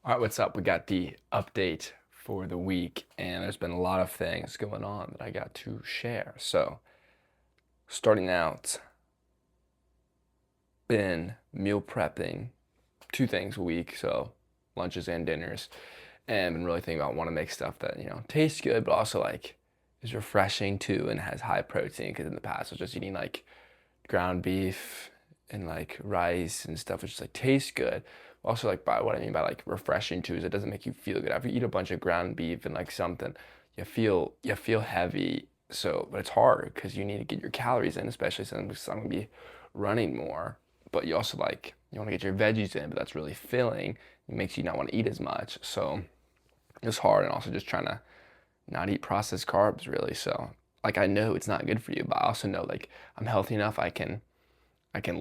All right, what's up? We got the update for the week, and there's been a lot of things going on that I got to share. So, starting out, been meal prepping 2 things a week, so lunches and dinners, and been really thinking about want to make stuff that tastes good, but also like is refreshing too and has high protein. Because in the past, I was just eating like ground beef and like rice and stuff, which just like tastes good. Also, like by what I mean by like refreshing too is it doesn't make you feel good. After you eat a bunch of ground beef and like something, you feel heavy. So, but it's hard because you need to get your calories in, especially since I'm gonna be running more. But you also like you want to get your veggies in, but that's really filling. It makes you not want to eat as much. So it's hard, and also just trying to not eat processed carbs really. So like I know it's not good for you, but I also know like I'm healthy enough I can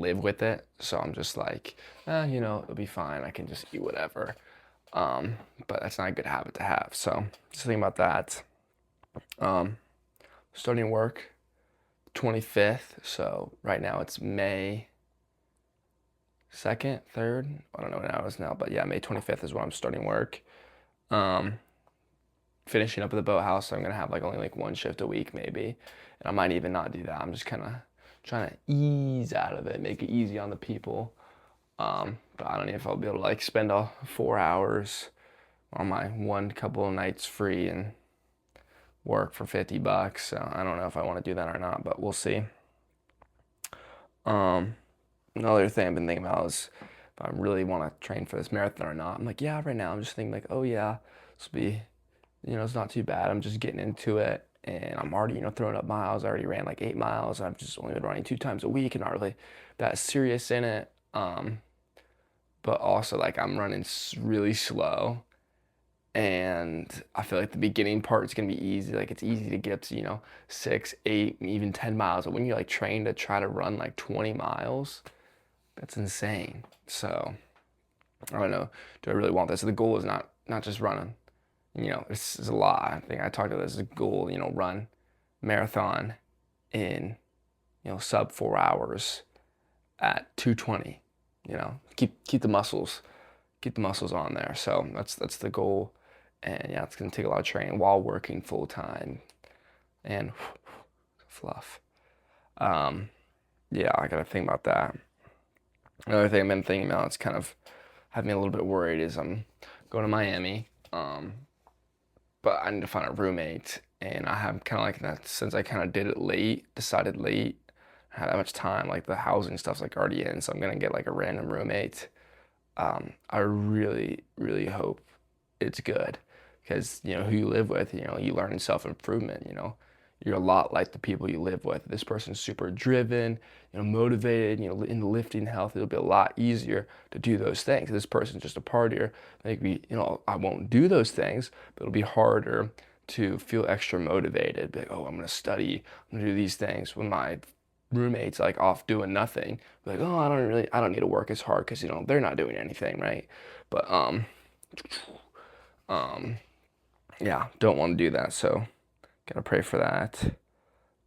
live with it. So I'm just like, it'll be fine. I can just eat whatever. But that's not a good habit to have. So just thinking about that. Um, Starting work 25th. So right now it's May 2nd, 3rd. I don't know what it is now, but yeah, May 25th is when I'm starting work. Um, Finishing up at the boathouse. So I'm gonna have like only like one shift a week maybe, and I might even not do that. I'm just kind of trying to ease out of it, make it easy on the people. But I don't know if I'll be able to like spend all 4 hours on my one couple of nights free and work for $50. So I don't know if I want to do that or not, but we'll see. Um, Another thing I've been thinking about is if I really want to train for this marathon or not. I'm like, yeah, right now I'm just thinking like, oh yeah, this will be, it's not too bad. I'm just getting into it and I'm already, throwing up miles. I already ran like 8 miles. I've just only been running 2 times a week and not really that serious in it. But also like I'm running really slow, and I feel like the beginning part is gonna be easy. Like it's easy to get up to 6, 8, even 10 miles. But when you like train to try to run like 20 miles, that's insane. So I don't know. Do I really want this? So the goal is not just running. This is a lot. I think I talked about this as a goal. Run marathon in sub 4 hours at 2:20. Keep the muscles on there. So that's the goal. And yeah, it's gonna take a lot of training while working full time and fluff. Um, yeah, I gotta think about that. Another thing I've been thinking about, it's kind of having me a little bit worried, is I'm going to Miami. But I need to find a roommate, and I have kind of like that since I kind of did it late, decided late. I had that much time, like the housing stuff's like already in, so I'm gonna get like a random roommate. I really, really hope it's good because who you live with, you learn in self-improvement. You're a lot like the people you live with. This person's super driven, motivated, in lifting health. It'll be a lot easier to do those things. This person's just a partier. Maybe, I won't do those things, but it'll be harder to feel extra motivated. Be like, oh, I'm gonna study, I'm gonna do these things. When my roommates like off doing nothing, like, oh, I don't need to work as hard because they're not doing anything, right? But um, yeah, don't want to do that. So gotta pray for that.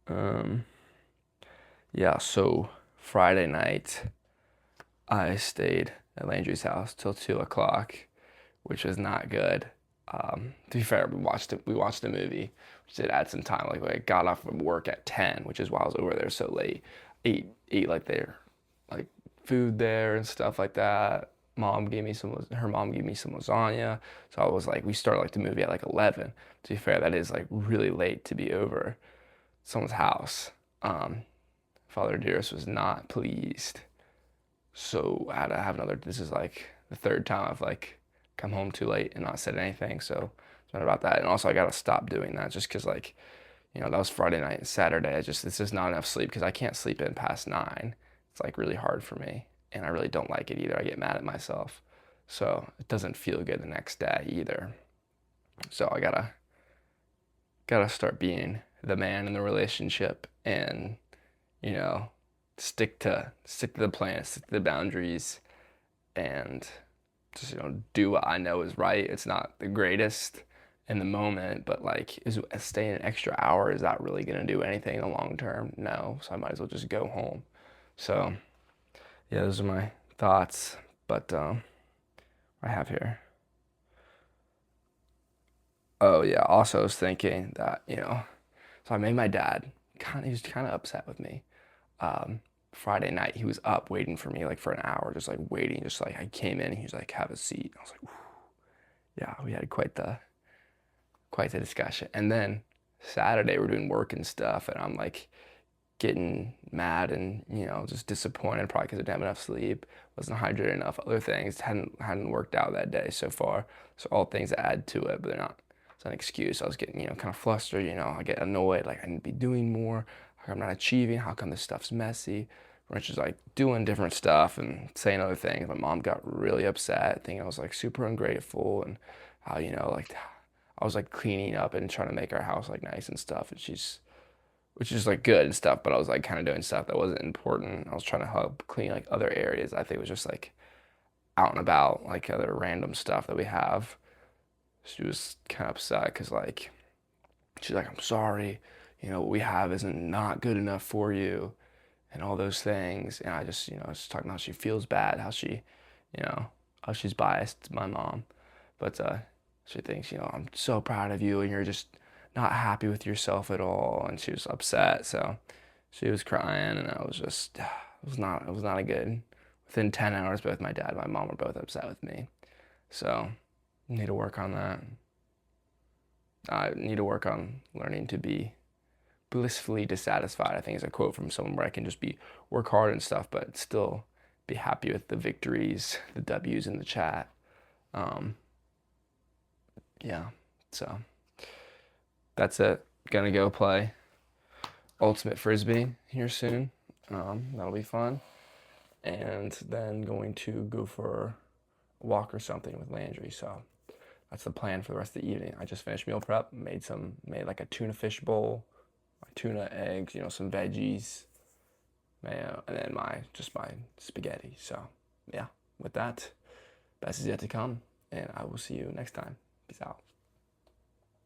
Um, yeah, so Friday night I stayed at Landry's house till 2 o'clock, which was not good. To be fair, we watched a movie, which did add some time. Like I got off from work at 10, which is why I was over there so late. Ate like their like food there and stuff like that. Her mom gave me some lasagna. So I was like, we started like the movie at like 11. To be fair, that is like really late to be over someone's house. Um, Father Dearest was not pleased. So I had to have another. This is like the third time I've like come home too late and not said anything. So it's not about that. And also I gotta stop doing that just because like that was Friday night and Saturday. It's just not enough sleep because I can't sleep in past 9. It's like really hard for me, and I really don't like it either. I get mad at myself, so it doesn't feel good the next day either. So I gotta start being the man in the relationship and you know stick to the plan, stick to the boundaries, and just do what I know is right. It's not the greatest in the moment, but like is staying an extra hour, is that really gonna do anything in the long term? No. So I might as well just go home. So yeah, those are my thoughts. But I have here. Oh yeah. Also, I was thinking that, so I made my dad he was kind of upset with me. Um, Friday night, he was up waiting for me like for an hour, just like waiting, just like I came in and he was like, have a seat. I was like, yeah, we had quite the discussion. And then Saturday we're doing work and stuff, and I'm like getting mad and just disappointed probably because I didn't have enough sleep, wasn't hydrated enough, other things hadn't worked out that day so far. So all things add to it, but they're not. It's an excuse. I was getting kind of flustered. I get annoyed like I need to be doing more. How come I'm not achieving? How come this stuff's messy? Rich is like doing different stuff and saying other things. My mom got really upset, thinking I was like super ungrateful and how like I was like cleaning up and trying to make our house like nice and stuff, and she's which is like good and stuff, but I was like kind of doing stuff that wasn't important. I was trying to help clean like other areas. I think it was just like out and about, like other random stuff that we have. She was kind of upset because like she's like, I'm sorry, what we have isn't not good enough for you, and all those things. And I just I was talking how she feels bad, how she, you know, how she's biased, my mom, but she thinks I'm so proud of you, and you're just not happy with yourself at all, and she was upset. So she was crying, and I was just it was not a good. Within 10 hours, both my dad and my mom were both upset with me. So I need to work on that. I need to work on learning to be blissfully dissatisfied. I think is a quote from someone where I can just be work hard and stuff, but still be happy with the victories, the W's in the chat. Um, yeah, so that's it. Gonna go play ultimate frisbee here soon. That'll be fun, and then going to go for a walk or something with Landry. So that's the plan for the rest of the evening. I just finished meal prep, made like a tuna fish bowl, tuna eggs, some veggies, mayo, and then my spaghetti. So yeah, with that, best is yet to come, and I will see you next time. Peace out.